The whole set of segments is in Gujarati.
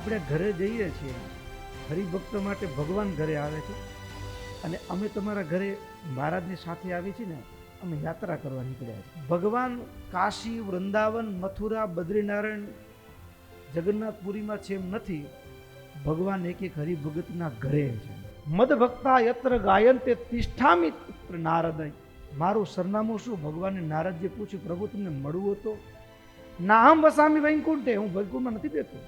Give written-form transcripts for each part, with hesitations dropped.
આપણે ઘરે જઈએ છીએ, હરિભક્તો માટે ભગવાન ઘરે આવે છે, અને અમે તમારા ઘરે મહારાજની સાથે આવી છીએ ને, અમે યાત્રા કરવા નીકળ્યા છીએ. ભગવાન કાશી, વૃંદાવન, મથુરા, બદ્રીનારાયણ, જગન્નાથપુરીમાં છે એમ નથી. ભગવાન એક એક હરિભગતના ઘરે છે. મદ ભક્તા યત્ર ગાયંતે તિષ્ઠામિ તત્ર નારદય. મારું સરનામું શું? ભગવાનને નારદજી પૂછ્યું, પ્રભુ તમને મળવું હતો? નાહમ વસામી વૈકુંઠે, હું વૈકુંઠમાં નથી બેઠો.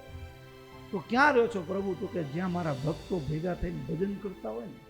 તો ક્યાં રહ્યો છો પ્રભુ? તો કે જ્યાં મારા ભક્તો ભેગા થઈને ભજન કરતા હોય ને